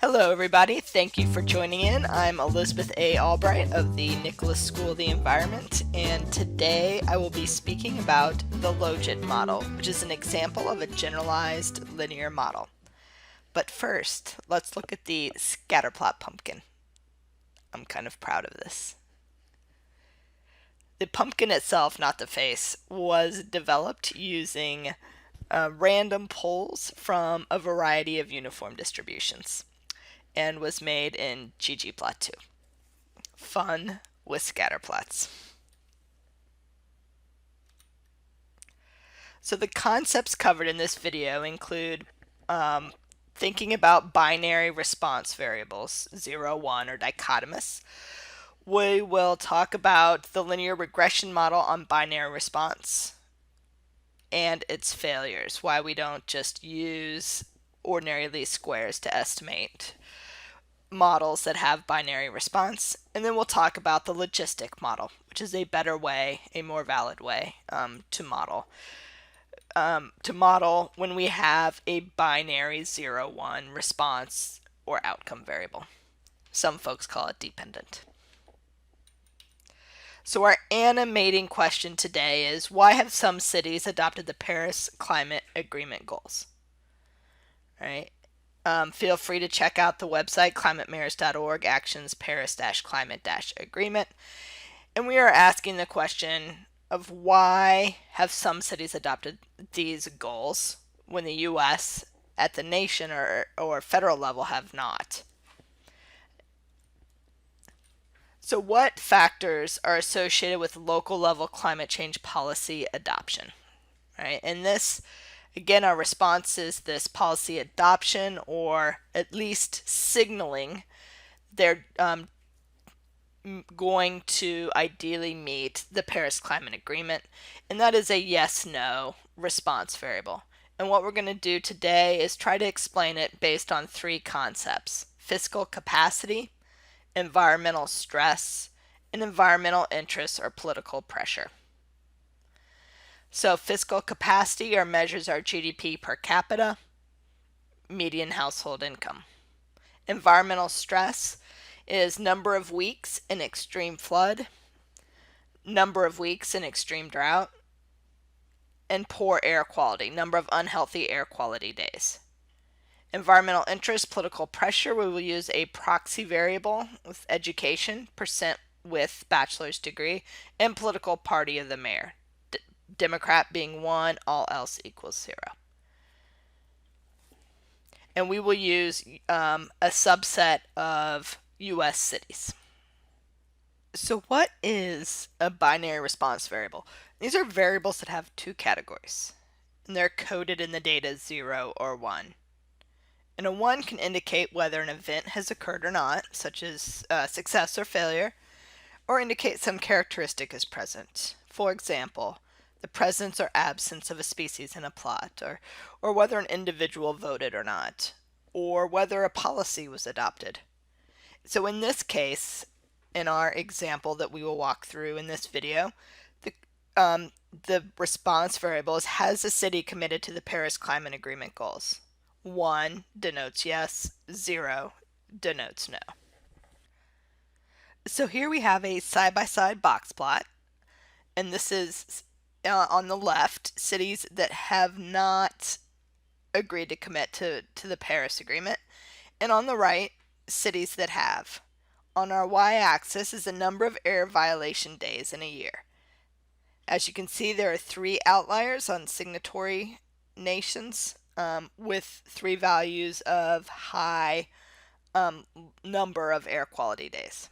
Hello everybody, thank you for joining in. I'm Elizabeth A. Albright of the Nicholas School of the Environment, and today I will be speaking about the LOGIT model, which is an example of a generalized linear model. But first, let's look at the scatterplot pumpkin. I'm kind of proud of this. The pumpkin itself, not the face, was developed using random polls from a variety of uniform distributions, and was made in ggplot2. Fun with scatterplots. So the concepts covered in this video include thinking about binary response variables, 0, 1, or dichotomous. We will talk about the linear regression model on binary response and its failures, why we don't just use ordinary least squares to estimate models that have binary response. And then we'll talk about the logistic model, which is a better way, a more valid way to model when we have a binary 0, 1 response or outcome variable. Some folks call it dependent. So our animating question today is, why have some cities adopted the Paris Climate Agreement goals? Right? Feel free to check out the website climatemirrors.org, actions Paris-climate-agreement. And we are asking the question of why have some cities adopted these goals when the U.S. at the nation or federal level have not. So what factors are associated with local level climate change policy adoption? Right? And this, again, our response is this policy adoption, or at least signaling they're going to ideally meet the Paris Climate Agreement, and that is a yes-no response variable. And what we're going to do today is try to explain it based on three concepts: fiscal capacity, environmental stress, and environmental interest or political pressure. So fiscal capacity measures our GDP per capita, median household income. Environmental stress is number of weeks in extreme flood, number of weeks in extreme drought, and poor air quality, number of unhealthy air quality days. Environmental interest, political pressure, we will use a proxy variable with education, percent with bachelor's degree, and political party of the mayor. Democrat being 1, all else equals 0. And we will use a subset of U.S. cities. So what is a binary response variable? These are variables that have two categories, and they're coded in the data 0 or 1. And a 1 can indicate whether an event has occurred or not, such as success or failure, or indicate some characteristic is present. For example, the presence or absence of a species in a plot, or whether an individual voted or not, or whether a policy was adopted. So in this case, in our example that we will walk through in this video, the response variable is, has the city committed to the Paris Climate Agreement goals? 1 denotes yes, 0 denotes no. So here we have a side-by-side box plot, and this is on the left, cities that have not agreed to commit to the Paris Agreement, and on the right, cities that have. On our y-axis is the number of air violation days in a year. As you can see, there are 3 outliers on signatory nations with 3 values of high number of air quality days.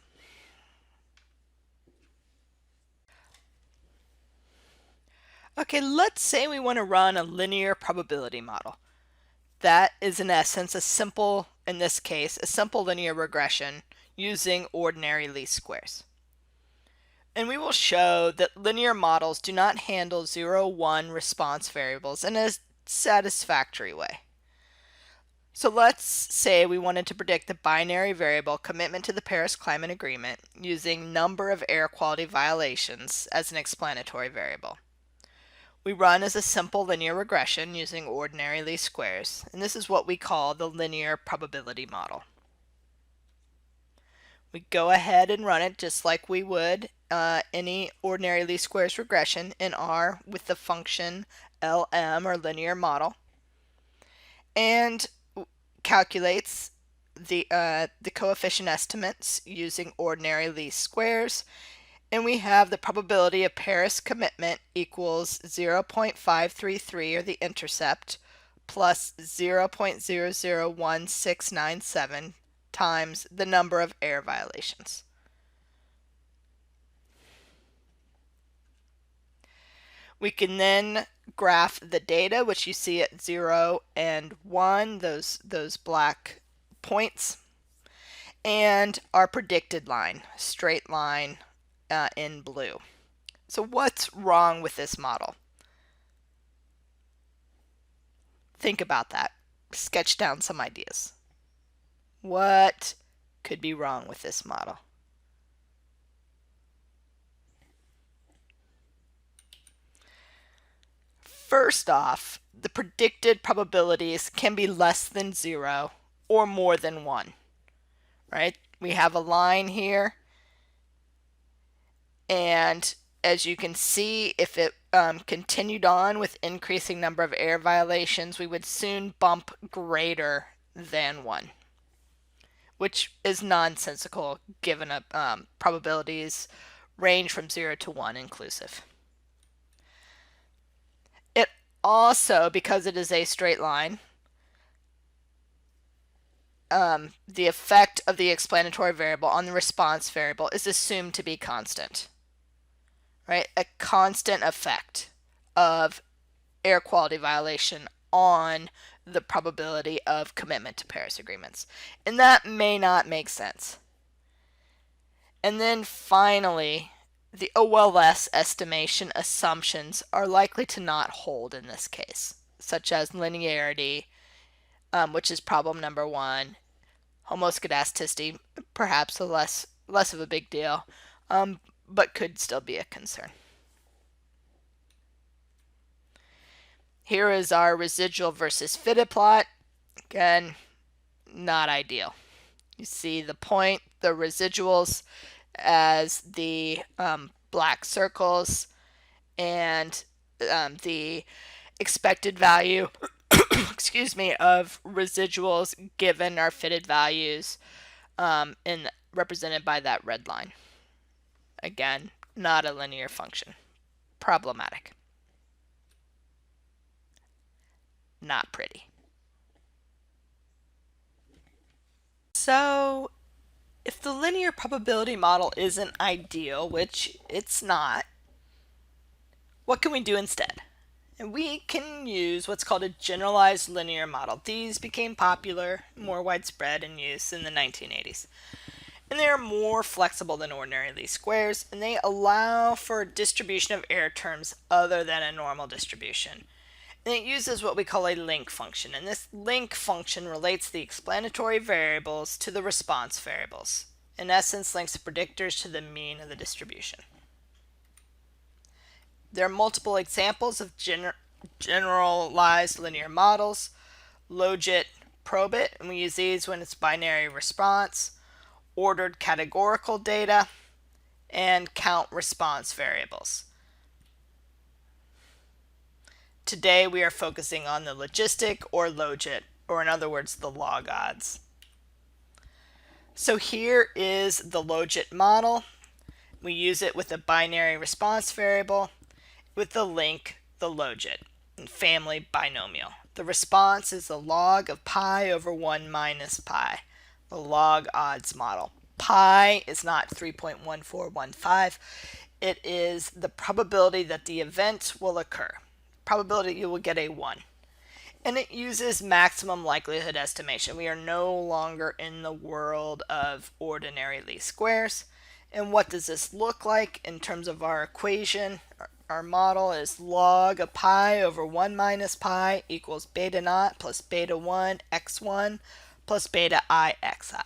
Okay, let's say we want to run a linear probability model. That is in essence a simple, in this case, a simple linear regression using ordinary least squares. And we will show that linear models do not handle 0, 1 response variables in a satisfactory way. So let's say we wanted to predict the binary variable commitment to the Paris Climate Agreement using number of air quality violations as an explanatory variable. We run as a simple linear regression using ordinary least squares, and this is what we call the linear probability model. We go ahead and run it just like we would any ordinary least squares regression in R with the function LM, or linear model, and calculates the coefficient estimates using ordinary least squares, and we have the probability of Paris commitment equals 0.533, or the intercept, plus 0.001697 times the number of error violations. We can then graph the data, which you see at 0 and 1, those black points, and our predicted line, straight line in blue. So what's wrong with this model? Think about that. Sketch down some ideas. What could be wrong with this model? First off, the predicted probabilities can be less than 0 or more than 1, right? We have a line here, and as you can see, if it continued on with increasing number of error violations, we would soon bump greater than 1, which is nonsensical given probabilities range from 0 to 1 inclusive. It also, because it is a straight line, the effect of the explanatory variable on the response variable is assumed to be constant, right? A constant effect of air quality violation on the probability of commitment to Paris agreements. And that may not make sense. And then finally, the OLS estimation assumptions are likely to not hold in this case, such as linearity, which is problem number 1, homoscedasticity, perhaps less of a big deal, but could still be a concern. Here is our residual versus fitted plot. Again, not ideal. You see the point, the residuals as the black circles, and the expected value excuse me, of residuals given our fitted values, represented by that red line. Again, not a linear function. Problematic. Not pretty. So, if the linear probability model isn't ideal, which it's not, what can we do instead? And we can use what's called a generalized linear model. These became popular, more widespread in use in the 1980s. And they are more flexible than ordinary least squares, and they allow for a distribution of error terms other than a normal distribution. And it uses what we call a link function, and this link function relates the explanatory variables to the response variables. In essence, links the predictors to the mean of the distribution. There are multiple examples of generalized linear models: LOGIT, PROBIT, and we use these when it's binary response, ordered categorical data, and count response variables. Today we are focusing on the logistic, or LOGIT, or in other words, the log odds. So here is the LOGIT model. We use it with a binary response variable, with the link, the LOGIT, and family binomial. The response is the log of pi over 1 minus pi, the log odds model. Pi is not 3.1415. It is the probability that the event will occur. Probability you will get a 1. And it uses maximum likelihood estimation. We are no longer in the world of ordinary least squares. And what does this look like in terms of our equation? Our model is log of pi over 1 minus pi equals beta naught plus beta 1 x1 plus beta I xi.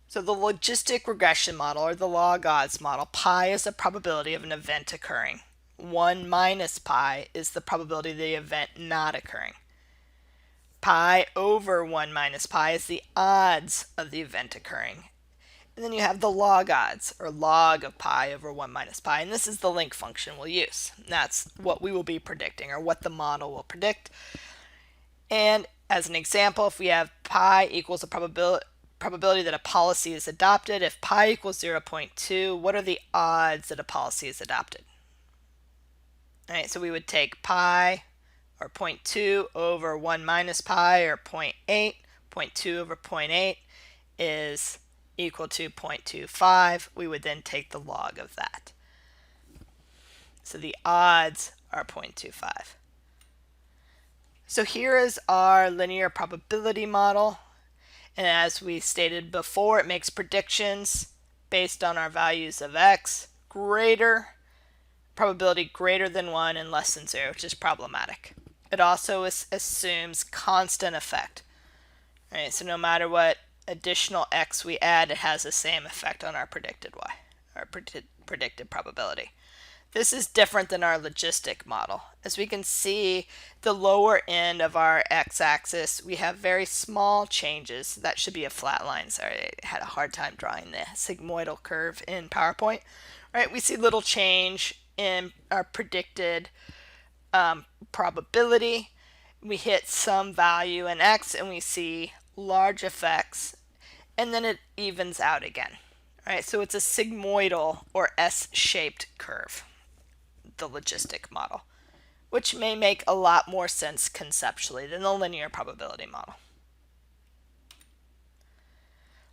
So the logistic regression model, or the log odds model, pi is the probability of an event occurring. 1 minus pi is the probability of the event not occurring. pi over 1 minus pi is the odds of the event occurring. And then you have the log odds, or log of pi over 1 minus pi, and this is the link function we'll use. That's what we will be predicting, or what the model will predict. And as an example, if we have pi equals a probability that a policy is adopted, if pi equals 0.2, what are the odds that a policy is adopted? All right, so we would take pi, or 0.2 over 1 minus pi, or 0.8. 0.2 over 0.8 is equal to 0.25. We would then take the log of that. So the odds are 0.25. So here is our linear probability model. And as we stated before, it makes predictions based on our values of x probability greater than 1 and less than 0, which is problematic. It also assumes constant effect. All right, so no matter what additional x we add, it has the same effect on our predicted y, our predicted probability. This is different than our logistic model. As we can see, the lower end of our x-axis, we have very small changes. That should be a flat line. Sorry, I had a hard time drawing the sigmoidal curve in PowerPoint. All right, we see little change in our predicted probability. We hit some value in x and we see large effects, and then it evens out again. All right, so it's a sigmoidal or S-shaped curve, the logistic model, which may make a lot more sense conceptually than the linear probability model.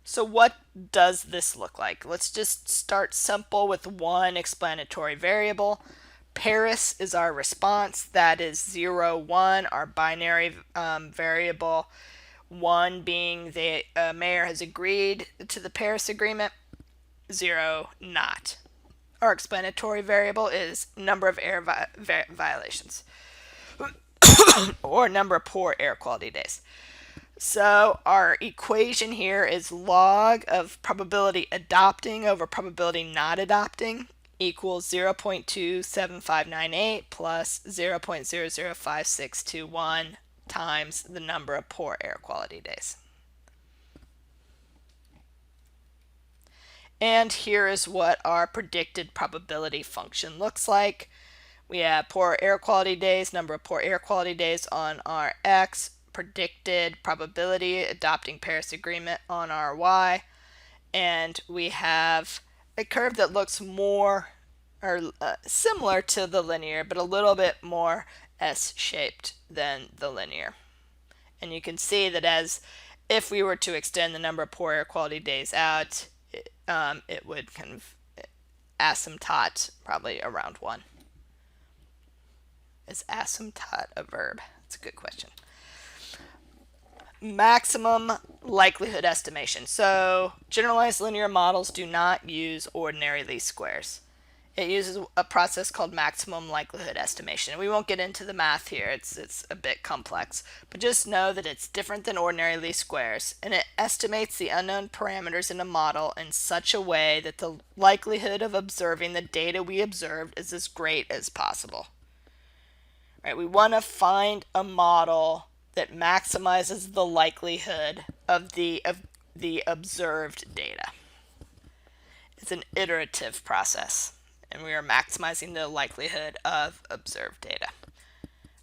So what does this look like? Let's just start simple with one explanatory variable. Paris is our response. That is 0, 1, our binary variable. 1 being the mayor has agreed to the Paris Agreement, 0 not. Our explanatory variable is number of air violations or number of poor air quality days. So our equation here is log of probability adopting over probability not adopting equals 0.27598 plus 0.005621 times the number of poor air quality days. And here is what our predicted probability function looks like. We have poor air quality days, number of poor air quality days on our x, predicted probability adopting Paris Agreement on our y, and we have a curve that looks more or similar to the linear, but a little bit more S-shaped than the linear. And you can see that as if we were to extend the number of poor air quality days out, it would kind of asymptote probably around 1. Is asymptote a verb? That's a good question. Maximum likelihood estimation. So generalized linear models do not use ordinary least squares. It uses a process called maximum likelihood estimation. We won't get into the math here. It's a bit complex. But just know that it's different than ordinary least squares, and it estimates the unknown parameters in a model in such a way that the likelihood of observing the data we observed is as great as possible. Right, we want to find a model that maximizes the likelihood of the observed data. It's an iterative process, and we are maximizing the likelihood of observed data.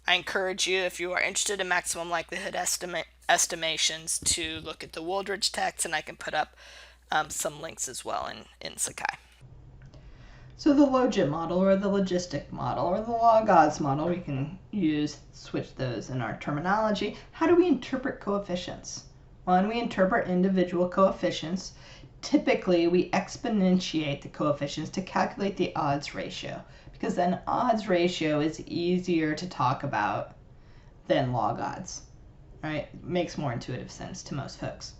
I encourage you, if you are interested in maximum likelihood estimations, to look at the Wooldridge text, and I can put up some links as well in Sakai. So the LOGIT model, or the logistic model, or the log odds model, we can switch those in our terminology. How do we interpret coefficients? When we interpret individual coefficients, typically we exponentiate the coefficients to calculate the odds ratio, because then odds ratio is easier to talk about than log odds. Right? It makes more intuitive sense to most folks.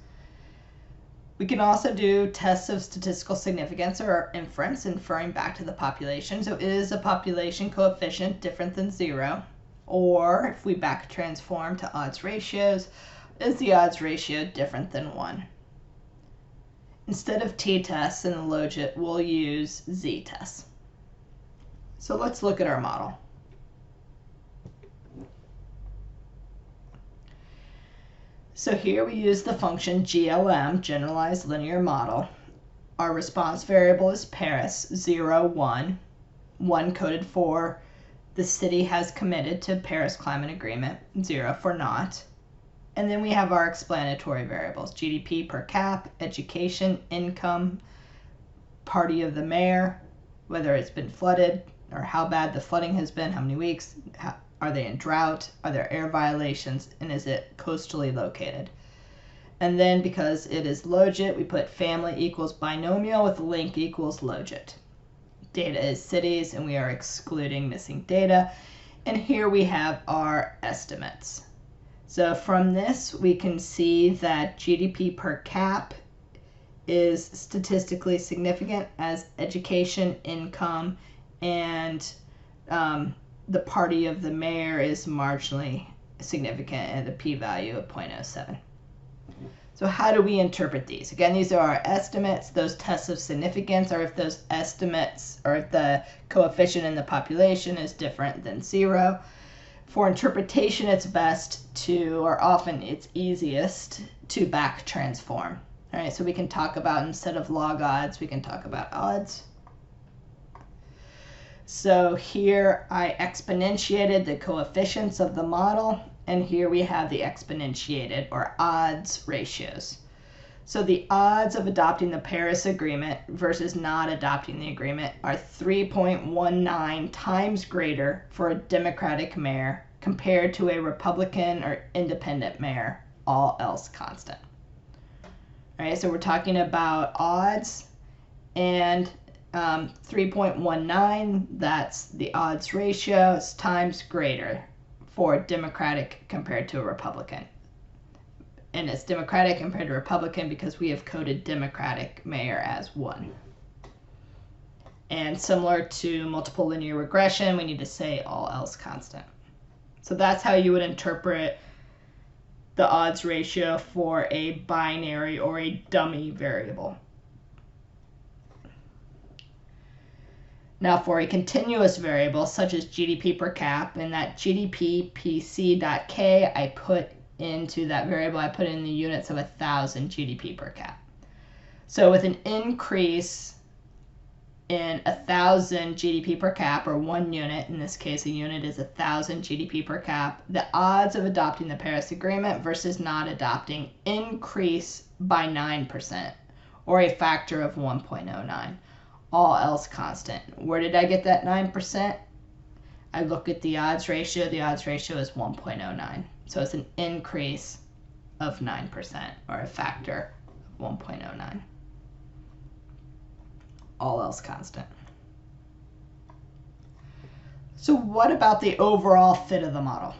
We can also do tests of statistical significance or inference, inferring back to the population. So is a population coefficient different than 0? Or if we back transform to odds ratios, is the odds ratio different than 1? Instead of t-tests in the LOGIT, we'll use z-tests. So let's look at our model. So here we use the function GLM, Generalized Linear Model. Our response variable is Paris, 0, 1. 1 coded for the city has committed to Paris Climate Agreement, 0 for not. And then we have our explanatory variables, GDP per cap, education, income, party of the mayor, whether it's been flooded or how bad the flooding has been, how many weeks, are they in drought, are there air violations, and is it coastally located? And then because it is logit, we put family equals binomial with link equals logit. Data is cities, and we are excluding missing data. And here we have our estimates. So from this, we can see that GDP per cap is statistically significant as education, income, and the party of the mayor is marginally significant at a p-value of 0.07. So how do we interpret these? Again, these are our estimates. Those tests of significance are if those estimates or if the coefficient in the population is different than 0. For interpretation, it's best to, or often it's easiest, to back transform. All right, so we can talk about, instead of log odds, we can talk about odds. So here I exponentiated the coefficients of the model, and here we have the exponentiated or odds ratios. So the odds of adopting the Paris Agreement versus not adopting the agreement are 3.19 times greater for a Democratic mayor compared to a Republican or independent mayor, all else constant. All right, so we're talking about odds, and 3.19, that's the odds ratio, is times greater for Democratic compared to a Republican. And it's Democratic compared to Republican because we have coded Democratic mayor as 1. And similar to multiple linear regression, we need to say all else constant. So that's how you would interpret the odds ratio for a binary or a dummy variable. Now for a continuous variable such as GDP per cap, and that GDP PC.k I put into that variable, I put in the units of 1,000 GDP per cap. So with an increase in 1,000 GDP per cap, or 1 unit, in this case a unit is 1,000 GDP per cap, the odds of adopting the Paris Agreement versus not adopting increase by 9%, or a factor of 1.09. All else constant. Where did I get that 9%? I look at the odds ratio. The odds ratio is 1.09. So it's an increase of 9%, or a factor of 1.09. All else constant. So what about the overall fit of the model?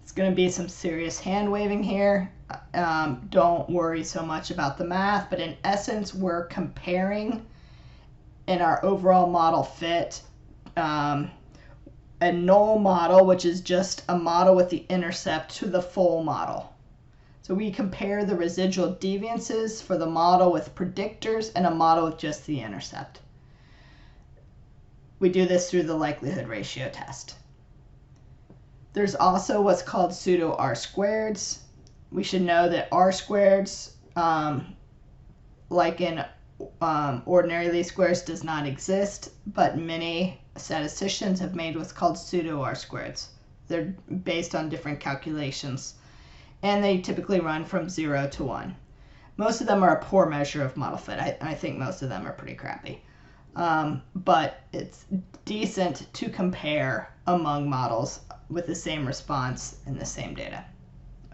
It's going to be some serious hand waving here. Don't worry so much about the math, but in essence, we're comparing in our overall model fit a null model, which is just a model with the intercept, to the full model. So we compare the residual deviances for the model with predictors and a model with just the intercept. We do this through the likelihood ratio test. There's also what's called pseudo R-squareds. We should know that R-squareds, like in ordinary least squares, does not exist, but many statisticians have made what's called pseudo R-squareds. They're based on different calculations, and they typically run from 0 to 1. Most of them are a poor measure of model fit. I think most of them are pretty crappy. But it's decent to compare among models with the same response and the same data.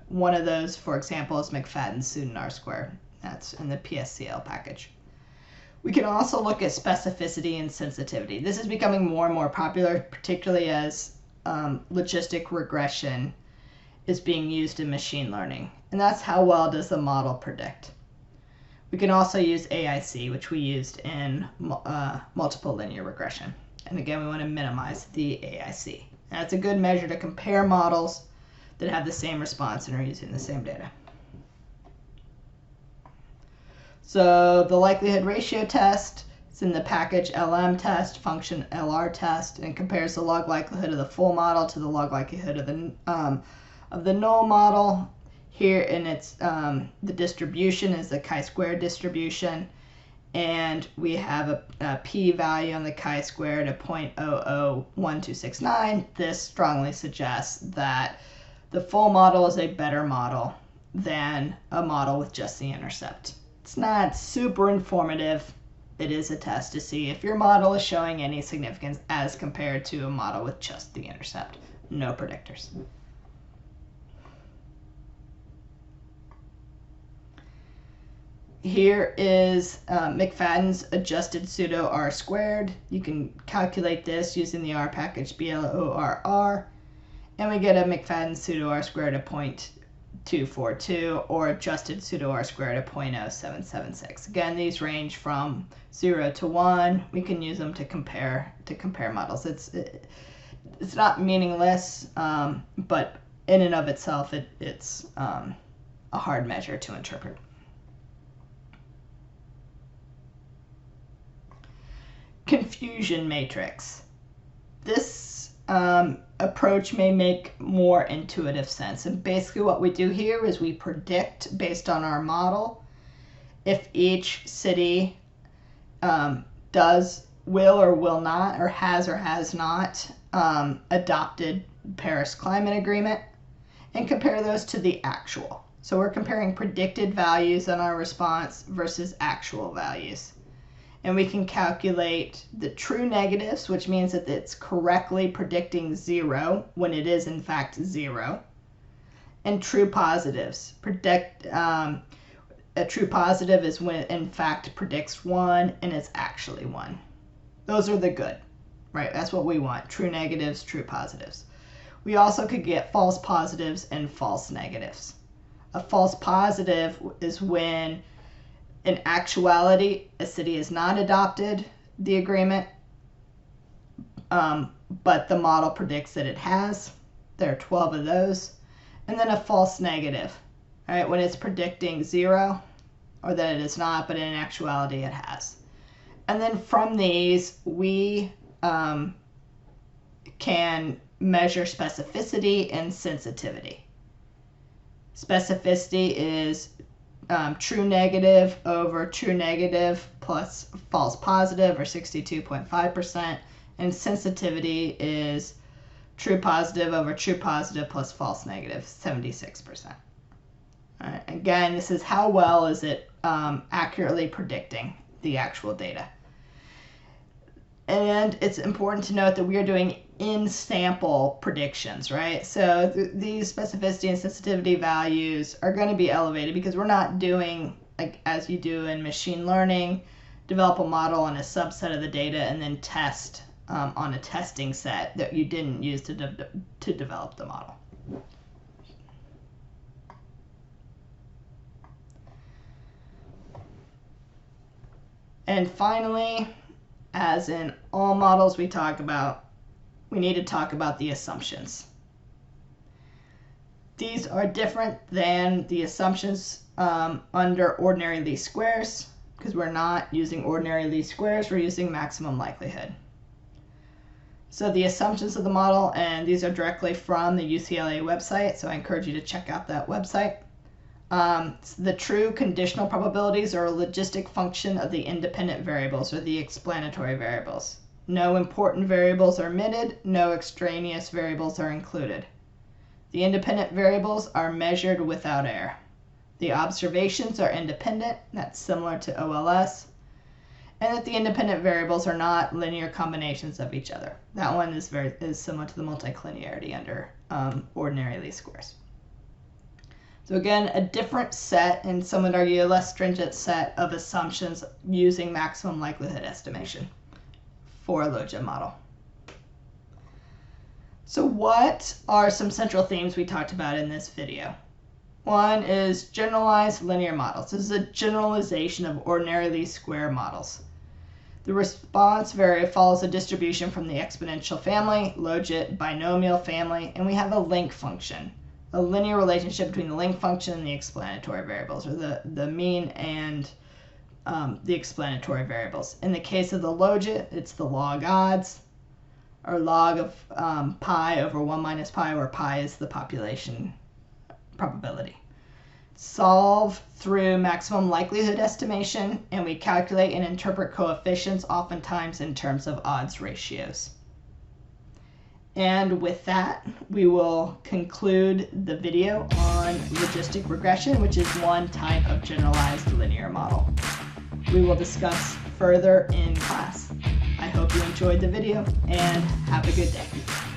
One of those, for example, is McFadden's pseudo R-square. That's in the PSCL package. We can also look at specificity and sensitivity. This is becoming more and more popular, particularly as logistic regression is being used in machine learning. And that's how well does the model predict. We can also use AIC, which we used in multiple linear regression. And again, we want to minimize the AIC. And that's a good measure to compare models that have the same response and are using the same data. So the likelihood ratio test, it's in the package LM test, function LR test, and compares the log likelihood of the full model to the log likelihood of the null model. Here, and it's the distribution is the chi-square distribution, and we have a p-value on the chi-squared of 0.001269. This strongly suggests that the full model is a better model than a model with just the intercept. It's not super informative. It is a test to see if your model is showing any significance as compared to a model with just the intercept. No predictors. Here is MCFADDEN'S adjusted pseudo R squared. You can calculate this using the R package BLORR, and we get a MCFADDEN'S pseudo R squared of 0.242 or adjusted pseudo R squared of 0.0776. Again, these range from 0 to 1. We can use them to compare models. It's not meaningless, but in and of itself, it's a hard measure to interpret. Confusion matrix. This approach may make more intuitive sense. And basically what we do here is we predict based on our model if each city will or will not, or has not adopted Paris Climate Agreement, and compare those to the actual. So we're comparing predicted values on our response versus actual values. And we can calculate the true negatives, which means that it's correctly predicting 0 when it is in fact 0. And true positives. A true positive is when it in fact predicts 1 and it's actually 1. Those are the good, right? That's what we want. True negatives, true positives. We also could get false positives and false negatives. A false positive is when in actuality, a city has not adopted the agreement, but the model predicts that it has. There are 12 of those. And then a false negative, all right, when it's predicting 0, or that it is not, but in actuality it has. And then from these, we can measure specificity and sensitivity. Specificity is true negative over true negative plus false positive, or 62.5%, and sensitivity is true positive over true positive plus false negative, 76%. All right. Again, this is how well is it accurately predicting the actual data. And it's important to note that we are doing in-sample predictions, right? So these specificity and sensitivity values are going to be elevated because we're not doing, like as you do in machine learning, develop a model on a subset of the data and then test on a testing set that you didn't use to develop the model. And finally, as in all models we need to talk about the assumptions. These are different than the assumptions under ordinary least squares, because we're not using ordinary least squares, we're using maximum likelihood. So the assumptions of the model, and these are directly from the UCLA website, so I encourage you to check out that website. The true conditional probabilities are a logistic function of the independent variables, or the explanatory variables. No important variables are omitted, no extraneous variables are included. The independent variables are measured without error. The observations are independent, that's similar to OLS, and that the independent variables are not linear combinations of each other. That one is similar to the multiclinearity under ordinary least squares. So again, a different set, and some would argue a less stringent set of assumptions using maximum likelihood estimation for a LOGIT model. So what are some central themes we talked about in this video? One is generalized linear models. This is a generalization of ordinary least square models. The response variable follows a distribution from the exponential family, LOGIT, binomial family, and we have a link function, a linear relationship between the link function and the explanatory variables, or the mean and the explanatory variables. In the case of the LOGIT, it's the log odds, or log of pi over 1 minus pi, where pi is the population probability. solve through maximum likelihood estimation, and we calculate and interpret coefficients oftentimes in terms of odds ratios. And with that, we will conclude the video on logistic regression, which is one type of generalized linear model. We will discuss further in class. I hope you enjoyed the video and have a good day.